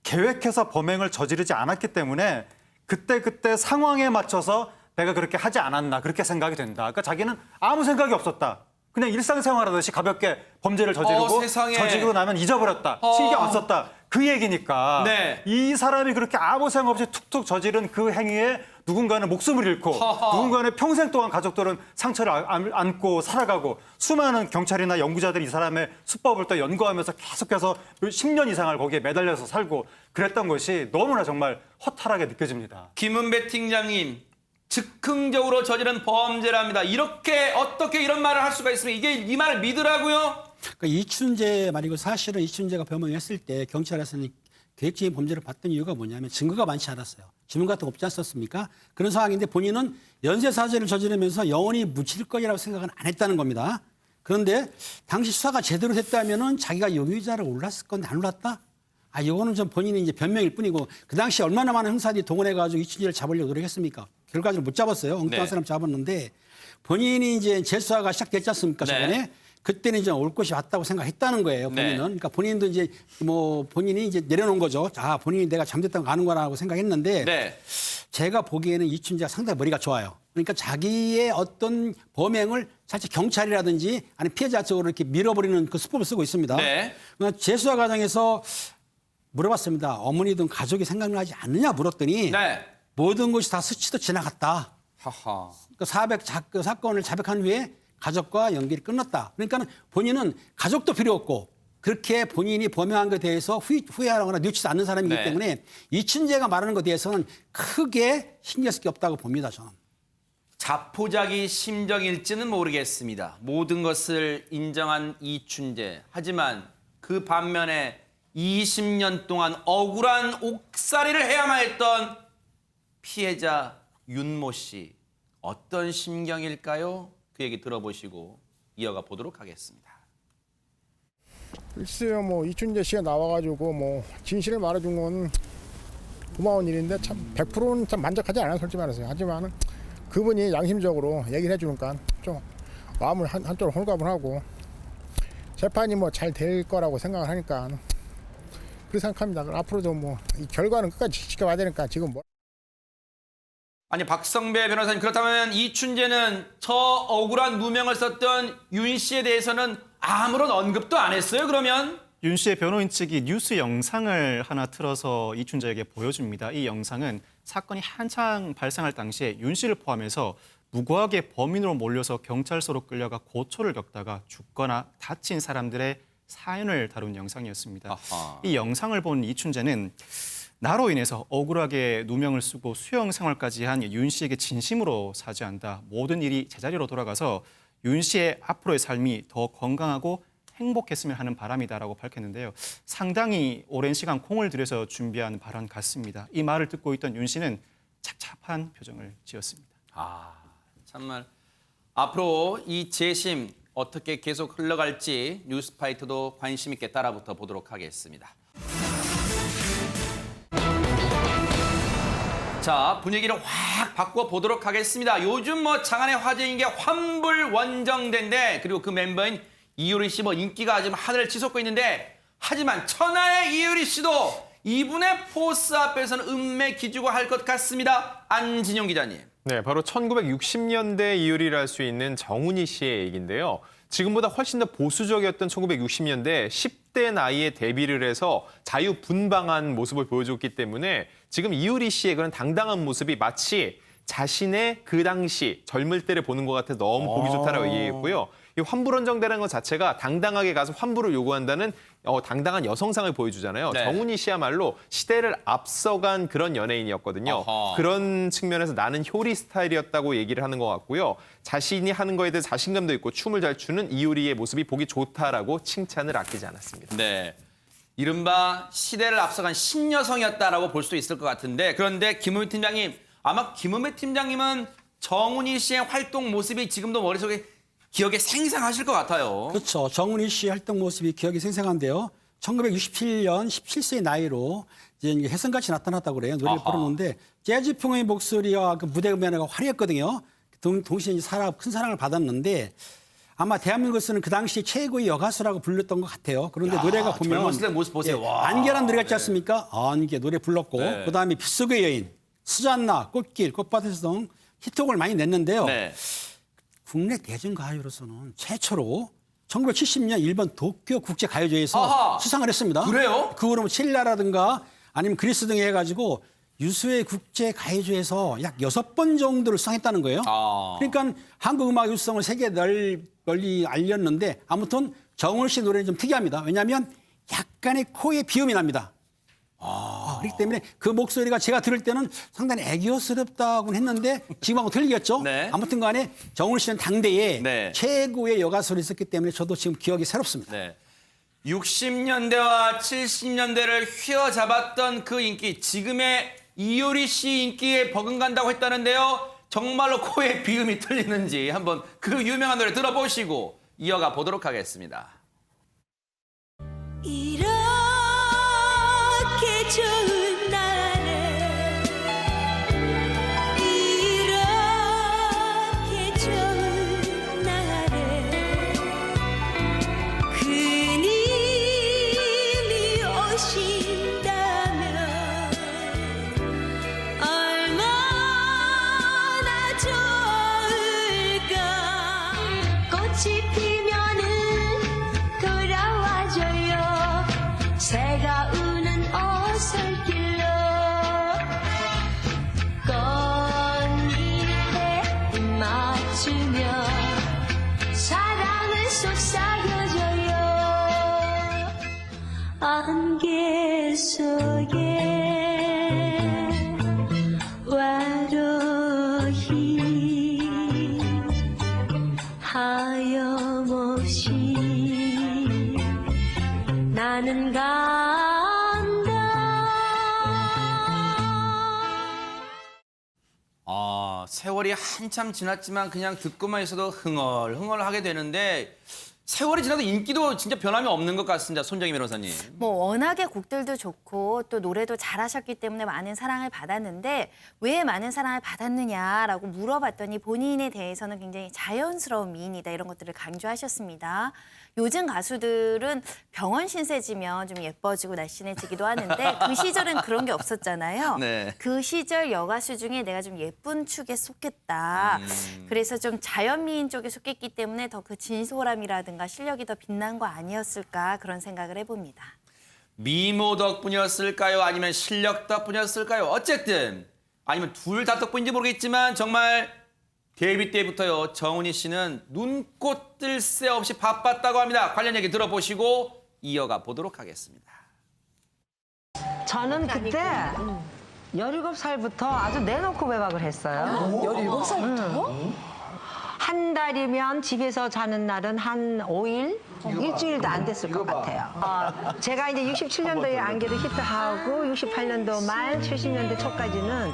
계획해서 범행을 저지르지 않았기 때문에 그때 상황에 맞춰서 내가 그렇게 하지 않았나 그렇게 생각이 된다. 그러니까 자기는 아무 생각이 없었다. 그냥 일상생활하듯이 가볍게 범죄를 저지르고 세상에. 저지르고 나면 잊어버렸다. 신경 안 썼다. 그 얘기니까 네. 이 사람이 그렇게 아무 생각 없이 툭툭 저지른 그 행위에 누군가는 목숨을 잃고 누군가는 평생 동안 가족들은 상처를 안고 살아가고 수많은 경찰이나 연구자들이 이 사람의 수법을 또 연구하면서 계속해서 10년 이상을 거기에 매달려서 살고 그랬던 것이 너무나 정말 허탈하게 느껴집니다. 김은배 팀장님, 즉흥적으로 저지른 범죄랍니다. 이렇게 어떻게 이런 말을 할 수가 있으면 이게 이 말을 믿으라고요? 그러니까 이춘재 말이고 사실은 이춘재가 변명했을 때 경찰에서는 계획적인 범죄를 봤던 이유가 뭐냐면 증거가 많지 않았어요. 지문 같은 거 없지 않았습니까? 그런 상황인데 본인은 연쇄사죄를 저지르면서 영원히 묻힐 거라고 생각은 안 했다는 겁니다. 그런데 당시 수사가 제대로 됐다면은 자기가 용의자를 올랐을 건데 안 올랐다? 이거는 좀 본인이 이제 변명일 뿐이고 그 당시 얼마나 많은 형사들이 동원해가지고 이춘재를 잡으려고 노력했습니까? 결과적으로 못 잡았어요. 엉뚱한 네. 사람 잡았는데 본인이 이제 재수사가 시작됐지 않습니까? 저번에. 네. 그때는 이제 올 것이 왔다고 생각했다는 거예요. 본인은. 네. 그러니까 본인도 이제 본인이 이제 내려놓은 거죠. 본인이 내가 잘못했다고 가는 거라고 생각했는데 네. 제가 보기에는 이춘재가 상당히 머리가 좋아요. 그러니까 자기의 어떤 범행을 사실 경찰이라든지 아니 피해자 쪽으로 이렇게 밀어버리는 그 수법을 쓰고 있습니다. 네. 그러니까 재수사 과정에서 물어봤습니다. 어머니든 가족이 생각나지 않느냐 물었더니 네. 모든 것이 다 스치듯 지나갔다. 하하. 그 사건을 자백한 후에 가족과 연결이 끝났다. 그러니까 본인은 가족도 필요 없고 그렇게 본인이 범행한 것에 대해서 후회하거나 뉘우치지 않는 사람이기 네. 때문에 이춘재가 말하는 것에 대해서는 크게 신경 쓸 게 없다고 봅니다. 저는. 자포자기 심정일지는 모르겠습니다. 모든 것을 인정한 이춘재. 하지만 그 반면에 20년 동안 억울한 옥살이를 해야만 했던 피해자 윤모 씨. 어떤 심경일까요? 그 얘기 들어보시고 이어가 보도록 하겠습니다. 글쎄요, 이춘재 씨가 나와가지고 진실을 말해준 건 고마운 일인데 참 100%는 참 만족하지 않아요, 솔직히 말해서. 하지만 그분이 양심적으로 얘기를 해주니까 좀 마음을 한쪽으로 홀가분하고 재판이 잘 될 거라고 생각을 하니까 그렇게 생각합니다. 앞으로도 이 결과는 끝까지 지켜봐야 되니까 지금 아니 박성배 변호사님, 그렇다면 이춘재는 저 억울한 누명을 썼던 윤 씨에 대해서는 아무런 언급도 안 했어요, 그러면? 윤 씨의 변호인 측이 뉴스 영상을 하나 틀어서 이춘재에게 보여줍니다. 이 영상은 사건이 한창 발생할 당시에 윤 씨를 포함해서 무고하게 범인으로 몰려서 경찰서로 끌려가 고초를 겪다가 죽거나 다친 사람들의 사연을 다룬 영상이었습니다. 아하. 이 영상을 본 이춘재는 나로 인해서 억울하게 누명을 쓰고 수용 생활까지 한 윤 씨에게 진심으로 사죄한다. 모든 일이 제자리로 돌아가서 윤 씨의 앞으로의 삶이 더 건강하고 행복했으면 하는 바람이다라고 밝혔는데요. 상당히 오랜 시간 공을 들여서 준비한 발언 같습니다. 이 말을 듣고 있던 윤 씨는 착잡한 표정을 지었습니다. 정말 앞으로 이 재심 어떻게 계속 흘러갈지 뉴스파이터도 관심 있게 따라붙어 보도록 하겠습니다. 자, 분위기를 확 바꿔 보도록 하겠습니다. 요즘 장안의 화제인 게 환불 원정대인데, 그리고 그 멤버인 이효리 씨 인기가 아주 하늘을 치솟고 있는데, 하지만 천하의 이효리 씨도 이분의 포스 앞에서는 음매 기주고 할 것 같습니다. 안진용 기자님. 네, 바로 1960년대 이효리를 할 수 있는 정훈이 씨의 얘기인데요. 지금보다 훨씬 더 보수적이었던 1960년대 10대 나이에 데뷔를 해서 자유분방한 모습을 보여줬기 때문에 지금 이효리 씨의 그런 당당한 모습이 마치 자신의 그 당시 젊을 때를 보는 것 같아 너무 보기 좋다라고 얘기했고요. 이 환불원정대라는 것 자체가 당당하게 가서 환불을 요구한다는 당당한 여성상을 보여주잖아요. 네. 정훈이 씨야말로 시대를 앞서간 그런 연예인이었거든요. 어허. 그런 측면에서 나는 효리 스타일이었다고 얘기를 하는 것 같고요. 자신이 하는 거에 대해 자신감도 있고 춤을 잘 추는 이효리의 모습이 보기 좋다라고 칭찬을 아끼지 않았습니다. 네. 이른바 시대를 앞서간 신여성이었다라고 볼 수도 있을 것 같은데 그런데 김은미 팀장님, 아마 김은미 팀장님은 정훈이 씨의 활동 모습이 지금도 머릿속에 기억에 생생하실 것 같아요. 그렇죠. 정훈이 씨 활동 모습이 기억이 생생한데요. 1967년 17세의 나이로 이제 혜성같이 나타났다고 그래요. 노래를 아하. 부르는데 재즈풍의 목소리와 그 무대 음악이 화려했거든요. 동시에 이제 큰 사랑을 받았는데 아마 대한민국에서는 그 당시 최고의 여가수라고 불렸던 것 같아요. 그런데 야, 노래가 보면 젊었을 때 모습 보세요. 와. 안개란 노래 같지 않습니까? 안개 노래 불렀고 네. 그다음에 빗속의 여인, 수잔나, 꽃길, 꽃밭에서 등 히트곡을 많이 냈는데요. 네. 국내 대중가요로서는 최초로 1970년 일본 도쿄 국제가요제에서 아하. 수상을 했습니다. 그래요? 그 후로 칠레라든가 아니면 그리스 등에 해가지고 유수의 국제가요제에서 약 6번 정도를 수상했다는 거예요. 아. 그러니까 한국 음악 유수성을 세계에 널리 알렸는데 아무튼 정훈 씨 노래는 좀 특이합니다. 왜냐하면 약간의 코에 비음이 납니다. 그렇기 때문에 그 목소리가 제가 들을 때는 상당히 애교스럽다고는 했는데 지금하고 틀리겠죠? 네. 아무튼 간에 정훈 씨는 당대에 네. 최고의 여가수를 있었기 때문에 저도 지금 기억이 새롭습니다. 네. 60년대와 70년대를 휘어잡았던 그 인기, 지금의 이효리 씨 인기에 버금간다고 했다는데요. 정말로 코에 비음이 틀리는지 한번 그 유명한 노래 들어보시고 이어가 보도록 하겠습니다. 이렇게 좋은 날에 이렇게 좋은 날에 그님이 오신다면 얼마나 좋을까. 꽃이 피면은 돌아와줘요. 새가 우는 어설길로 꽃잎에 입 맞추며 사랑을 쏟아져요. 안개 속에 외로이 하염없이 나는 세월이 한참 지났지만 그냥 듣고만 있어도 흥얼흥얼하게 되는데 세월이 지나도 인기도 진짜 변함이 없는 것 같습니다. 손정희 변호사님. 뭐 워낙에 곡들도 좋고 또 노래도 잘하셨기 때문에 많은 사랑을 받았는데 왜 많은 사랑을 받았느냐라고 물어봤더니 본인에 대해서는 굉장히 자연스러운 미인이다 이런 것들을 강조하셨습니다. 요즘 가수들은 병원 신세지면 좀 예뻐지고 날씬해지기도 하는데 그 시절은 그런 게 없었잖아요. 네. 그 시절 여가수 중에 내가 좀 예쁜 축에 속했다. 그래서 좀 자연미인 쪽에 속했기 때문에 더 그 진솔함이라든가 실력이 더 빛난 거 아니었을까 그런 생각을 해봅니다. 미모 덕분이었을까요? 아니면 실력 덕분이었을까요? 어쨌든 아니면 둘 다 덕분인지 모르겠지만 정말 데뷔 때부터요. 정훈이 씨는 눈꽃 뜰 새 없이 바빴다고 합니다. 관련 얘기 들어보시고 이어가 보도록 하겠습니다. 저는 그때 17살부터 아주 내놓고 외박을 했어요. 17살부터? 한 달이면 집에서 자는 날은 한 5일? 일주일도 안 됐을 것 같아요. 제가 이제 67년도에 안개도 히트하고 68년도 말 70년대 초까지는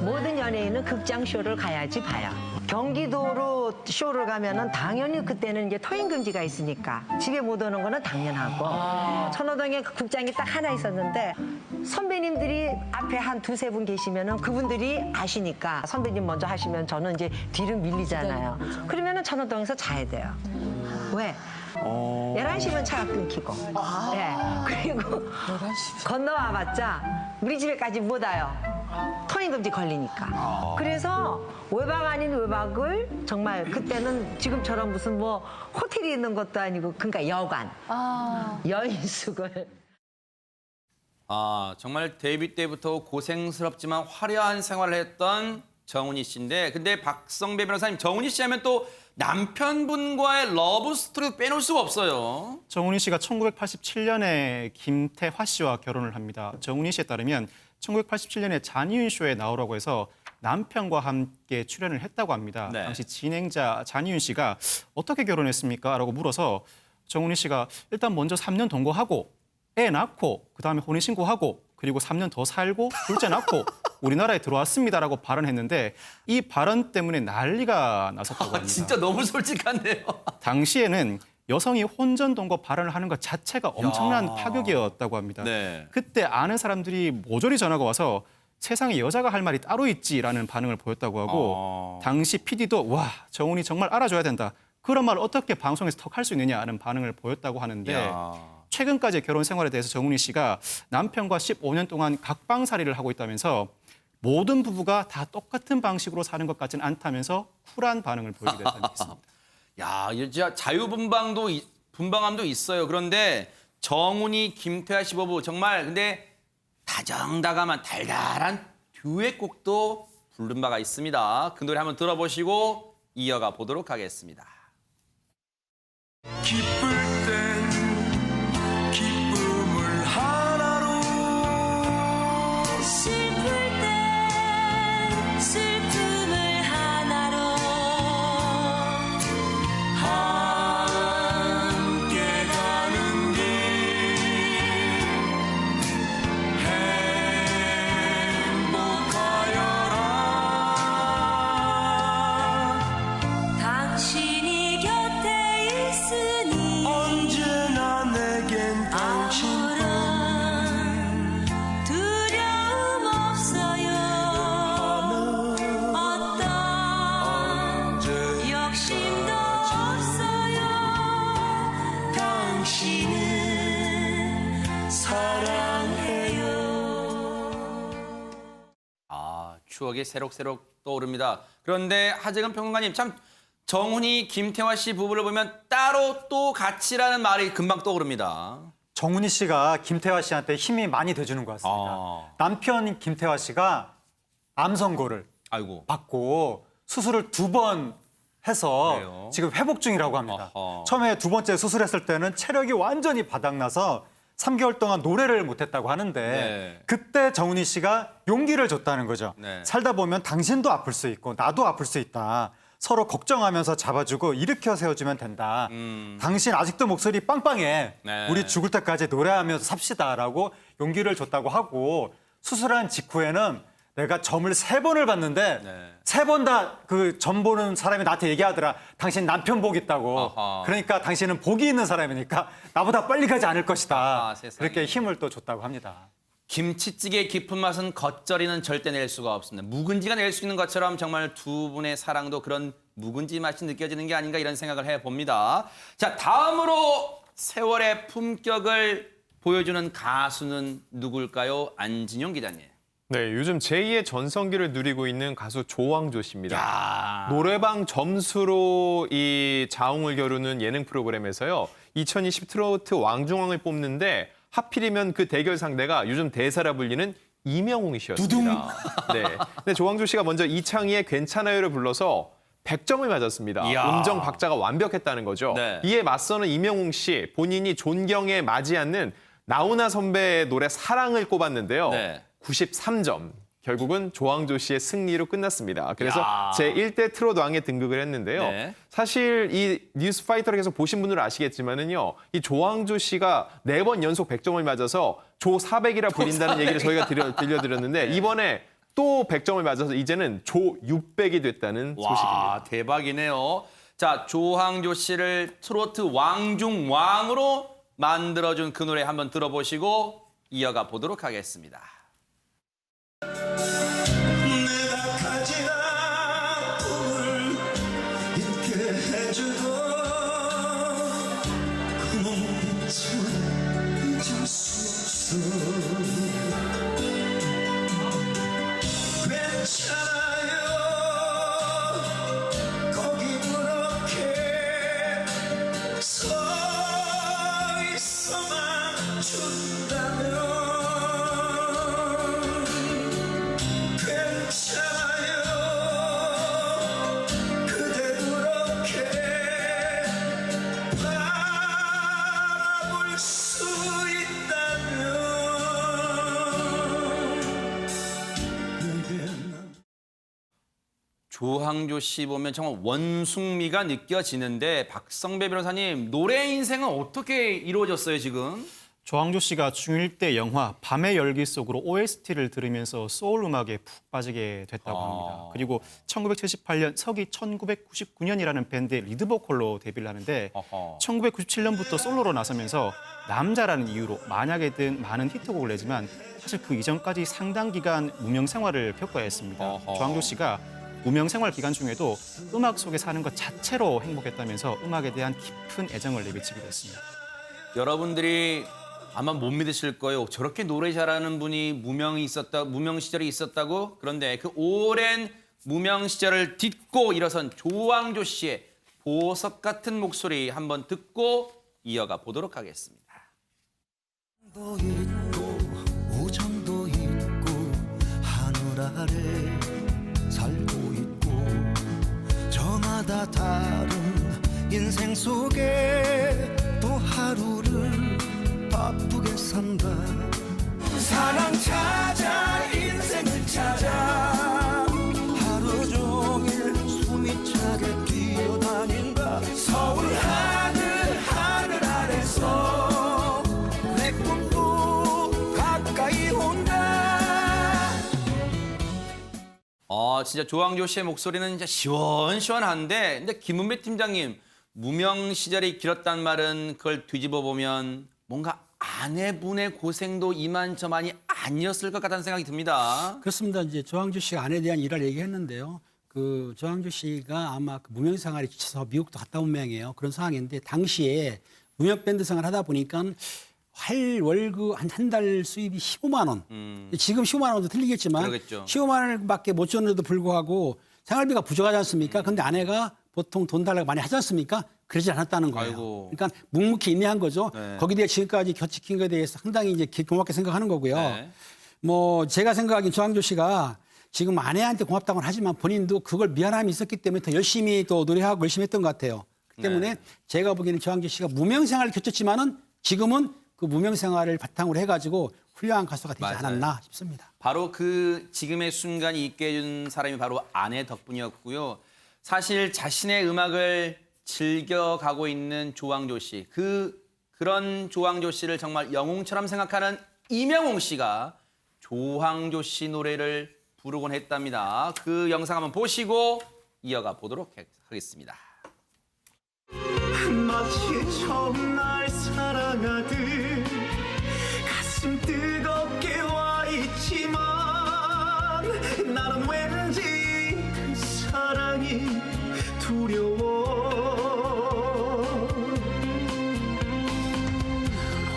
모든 연예인은 극장 쇼를 가야지 봐요. 경기도로 쇼를 가면은 당연히 그때는 이제 토행 금지가 있으니까 집에 못 오는 거는 당연하고 천호동에 극장이 딱 하나 있었는데 선배님들이 앞에 한 두세 분 계시면은 그분들이 아시니까 선배님 먼저 하시면 저는 이제 뒤로 밀리잖아요. 그러면은 천호동에서 자야 돼요. 왜? 11시면 차가 끊기고. 네. 그리고 건너와봤자 우리 집에까지 못 와요. 토행금지 걸리니까. 그래서 외박 아닌 외박을 정말 그때는 지금처럼 무슨 뭐 호텔이 있는 것도 아니고 그러니까 여관, 여인숙을. 정말 데뷔 때부터 고생스럽지만 화려한 생활을 했던 정훈이 씨인데, 근데 박성배 변호사님, 정훈이 씨 하면 또 남편분과의 러브 스토리도 빼놓을 수가 없어요. 정훈이 씨가 1987년에 김태화 씨와 결혼을 합니다. 정훈이 씨에 따르면 1987년에 잔이윤 쇼에 나오라고 해서 남편과 함께 출연을 했다고 합니다. 네. 당시 진행자 잔이윤 씨가 어떻게 결혼했습니까? 라고 물어서 정훈이 씨가 일단 먼저 3년 동거하고 애 낳고 그다음에 혼인신고하고 그리고 3년 더 살고 둘째 낳고 우리나라에 들어왔습니다라고 발언했는데 이 발언 때문에 난리가 났었다고 합니다. 진짜 너무 솔직한데요. 당시에는 여성이 혼전 동거 발언을 하는 것 자체가 엄청난 파격이었다고 합니다. 네. 그때 아는 사람들이 모조리 전화가 와서 세상에 여자가 할 말이 따로 있지라는 반응을 보였다고 하고 당시 PD도 와, 정훈이 정말 알아줘야 된다. 그런 말 어떻게 방송에서 턱할 수 있느냐는 반응을 보였다고 하는데 최근까지 결혼 생활에 대해서 정훈이 씨가 남편과 15년 동안 각방살이를 하고 있다면서 모든 부부가 다 똑같은 방식으로 사는 것 같지는 않다면서 쿨한 반응을 보이게 됐다는 게 있습니다. 야, 진짜 분방함도 있어요. 그런데 정훈이 김태화 씨 부부 정말 근데 다정다감한 달달한 듀엣곡도 부른 바가 있습니다. 그 노래 한번 들어보시고 이어가 보도록 하겠습니다. 기쁠 땐 기쁨을 하나로, 슬플 땐 슬픔을 하나로, 함께 가는 길 행복하여라. 당신이 곁에 있으니 언제나 내겐 당신뿐. 두려움 없어요. 어떤 욕심도 없어요. 당신을 사랑해요. 추억이 새록새록 떠오릅니다. 그런데 하재근 평론가님, 참 정훈이 김태화 씨 부부를 보면 따로 또 같이라는 말이 금방 떠오릅니다. 정훈이 씨가 김태화 씨한테 힘이 많이 돼주는 것 같습니다. 남편 김태화 씨가 암 선고를 받고 수술을 2번 해서 그래요? 지금 회복 중이라고 합니다. 처음에 2번째 수술했을 때는 체력이 완전히 바닥나서 3개월 동안 노래를 못했다고 하는데 네. 그때 정훈이 씨가 용기를 줬다는 거죠. 네. 살다 보면 당신도 아플 수 있고 나도 아플 수 있다. 서로 걱정하면서 잡아주고 일으켜 세워주면 된다. 당신 아직도 목소리 빵빵해. 네. 우리 죽을 때까지 노래하면서 삽시다라고 용기를 줬다고 하고 수술한 직후에는 내가 점을 3번을 봤는데 3번 다 그 점 보는 사람이 나한테 얘기하더라. 당신 남편 복 있다고. 그러니까 당신은 복이 있는 사람이니까 나보다 빨리 가지 않을 것이다. 그렇게 힘을 또 줬다고 합니다. 김치찌개의 깊은 맛은 겉절이는 절대 낼 수가 없습니다. 묵은지가 낼 수 있는 것처럼 정말 두 분의 사랑도 그런 묵은지 맛이 느껴지는 게 아닌가 이런 생각을 해봅니다. 자, 다음으로 세월의 품격을 보여주는 가수는 누굴까요? 안진용 기자님. 네, 요즘 제2의 전성기를 누리고 있는 가수 조항조 씨입니다. 노래방 점수로 이 자웅을 겨루는 예능 프로그램에서요. 2020 트로트 왕중왕을 뽑는데 하필이면 그 대결 상대가 요즘 대사라 불리는 이명웅 씨였습니다. 네. 근데 조항조 씨가 먼저 이창희의 괜찮아요를 불러서 100점을 맞았습니다. 이야. 음정 박자가 완벽했다는 거죠. 네. 이에 맞서는 이명웅 씨, 본인이 존경에 맞지 않는 나훈아 선배의 노래 사랑을 꼽았는데요. 93점. 결국은 조항조 씨의 승리로 끝났습니다. 그래서 야. 제1대 트롯 왕에 등극을 했는데요. 네. 사실 이 뉴스파이터를 계속 보신 분들은 아시겠지만은요. 이 조항조 씨가 4번 연속 100점을 맞아서 조 400이라 불린다는 얘기를 저희가 들려드렸는데 이번에 또 100점을 맞아서 이제는 조 600이 됐다는 소식입니다. 와, 대박이네요. 자, 조항조 씨를 트로트 왕중왕으로 만들어준 그 노래 한번 들어보시고 이어가 보도록 하겠습니다. 내가 가진 아픔을 잊게 해주던 그 눈빛을 잊을 수 없어. 조항조 씨 보면 정말 원숭미가 느껴지는데 박성배 변호사님 노래 인생은 어떻게 이루어졌어요 지금? 조항조 씨가 중1 때 영화 밤의 열기 속으로 OST를 들으면서 소울 음악에 푹 빠지게 됐다고 합니다. 그리고 1978년 서기 1999년이라는 밴드의 리드 보컬로 데뷔를 하는데 1997년부터 솔로로 나서면서 남자라는 이유로 만약에 등 많은 히트곡을 내지만 사실 그 이전까지 상당 기간 무명 생활을 겪어야 했습니다. 조항조 씨가 무명 생활 기간 중에도 음악 속에 사는 것 자체로 행복했다면서 음악에 대한 깊은 애정을 내비치기도 했습니다. 여러분들이 아마 못 믿으실 거예요. 저렇게 노래 잘하는 분이 무명 시절이 있었다고? 그런데 그 오랜 무명 시절을 딛고 일어선 조항조 씨의 보석 같은 목소리 한번 듣고 이어가 보도록 하겠습니다. 도 있고 우정도 있고 하늘 아래 살고 있고 저마다 다른 인생 속에 또 하루를 바쁘게 산다 사랑 찾아 인생을 찾아 하루 종일 숨이 차게 뛰어다닌다 서울 하늘 아래서 내 꿈도 가까이 온다. 진짜 조항조 씨의 목소리는 진짜 시원시원한데 근데 김은배 팀장님 무명 시절이 길었단 말은 그걸 뒤집어 보면 뭔가 아내분의 고생도 이만저만이 아니었을 것 같다는 생각이 듭니다. 그렇습니다. 이제 조항조 씨가 아내에 대한 일화를 얘기했는데요. 그 조항조 씨가 아마 그 무명 생활에 지쳐서 미국도 갔다 온 모양이에요. 그런 상황인데 당시에 무명 밴드 생활 하다 보니까 월급 한 달 수입이 15만 원. 지금 15만 원도 틀리겠지만 그러겠죠. 15만 원밖에 못 줬는데도 불구하고 생활비가 부족하지 않습니까? 근데 아내가 보통 돈 달라고 많이 하지 않습니까? 그러지 않았다는 거예요. 아이고. 그러니까 묵묵히 인내한 거죠. 네. 거기에 대해 지금까지 겹치킨 것에 대해서 상당히 이제 고맙게 생각하는 거고요. 네. 뭐 제가 생각하기엔 조항조 씨가 지금 아내한테 고맙다고는 하지만 본인도 그걸 미안함이 있었기 때문에 더 열심히 또 노래하고 열심히 했던 것 같아요. 그 때문에 제가 보기에는 조항조 씨가 무명 생활을 겪었지만은 지금은 그 무명 생활을 바탕으로 해가지고 훌륭한 가수가 되지 않았나 싶습니다. 바로 그 지금의 순간이 있게 해준 사람이 바로 아내 덕분이었고요. 사실 자신의 음악을 즐겨가고 있는 조항조 씨, 그런 조항조 씨를 정말 영웅처럼 생각하는 이명웅 씨가 조항조 씨 노래를 부르곤 했답니다. 그 영상 한번 보시고 이어가 보도록 하겠습니다. 마치 처음 날 사랑하듯 가슴 뜨겁게 와 있지만 나는 왠지 그 사랑이 두려워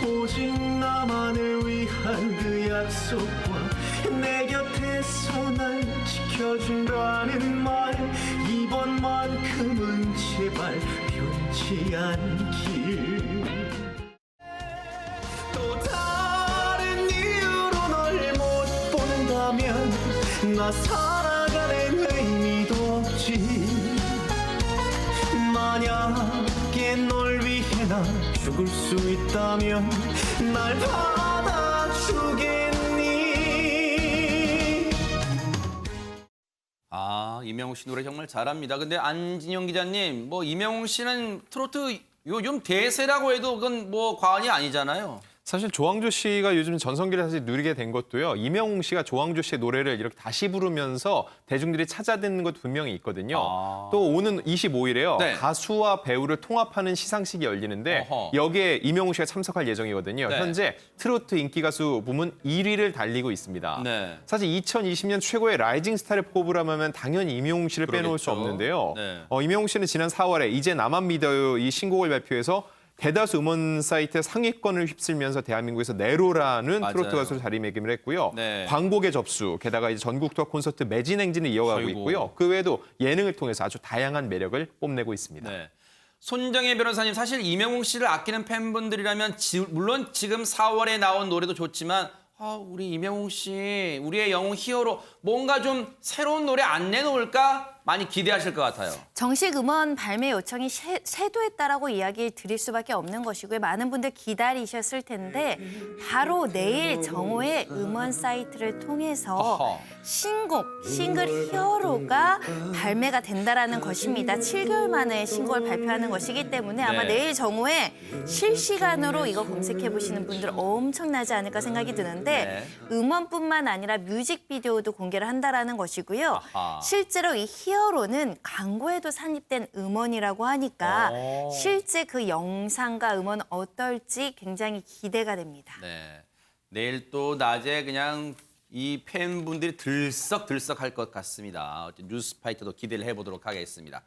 오직 나만을 위한 그 약속과 내 곁에서 날 지켜준다는 말 이번만큼은 제발 변치 않길 또 다른 이유로 널 못 본다면 나 살아가는 의미도 없지 만약에 널 위해 나 죽을 수 있다면 날 받아주겠니 이명웅 씨 노래 정말 잘합니다. 근데 안진영 기자님, 뭐 이명웅 씨는 트로트 요즘 대세라고 해도 그건 뭐 과언이 아니잖아요. 사실 조항조 씨가 요즘 전성기를 사실 누리게 된 것도요. 이명웅 씨가 조항조 씨의 노래를 이렇게 다시 부르면서 대중들이 찾아 듣는 것도 분명히 있거든요. 또 오는 25일에요. 네. 가수와 배우를 통합하는 시상식이 열리는데 여기에 이명웅 씨가 참석할 예정이거든요. 네. 현재 트로트 인기 가수 부문 1위를 달리고 있습니다. 네. 사실 2020년 최고의 라이징 스타를 뽑으라면 당연히 이명웅 씨를 빼놓을 수 그러겠죠. 없는데요. 네. 이명웅 씨는 지난 4월에 이제 나만 믿어요 이 신곡을 발표해서 대다수 음원 사이트 상위권을 휩쓸면서 대한민국에서 네로라는 맞아요. 트로트 가수로 자리매김을 했고요. 네. 광곡의 접수, 게다가 이제 전국 투어 콘서트 매진 행진을 이어가고 아이고. 있고요. 그 외에도 예능을 통해서 아주 다양한 매력을 뽐내고 있습니다. 네. 손정혜 변호사님, 사실 이명웅 씨를 아끼는 팬분들이라면 물론 지금 4월에 나온 노래도 좋지만 우리 이명웅 씨, 우리의 영웅 히어로 뭔가 좀 새로운 노래 안 내놓을까? 많이 기대하실 것 같아요. 정식 음원 발매 요청이 쇄도했다라고 이야기 드릴 수밖에 없는 것이고요. 많은 분들 기다리셨을 텐데 바로 내일 정오의 음원 사이트를 통해서 어허. 신곡, 싱글 히어로가 발매가 된다라는 것입니다. 7개월 만에 신곡을 발표하는 것이기 때문에 아마 네. 내일 정오에 실시간으로 이거 검색해 보시는 분들 엄청나지 않을까 생각이 드는데 음원뿐만 아니라 뮤직비디오도 공개를 한다라는 것이고요. 아하. 실제로 이 히어로는 광고에도 산입된 음원이라고 하니까 실제 그 영상과 음원 어떨지 굉장히 기대가 됩니다. 네. 내일 또 낮에 그냥 이 팬분들이 들썩들썩할 것 같습니다. 뉴스파이터도 기대를 해보도록 하겠습니다.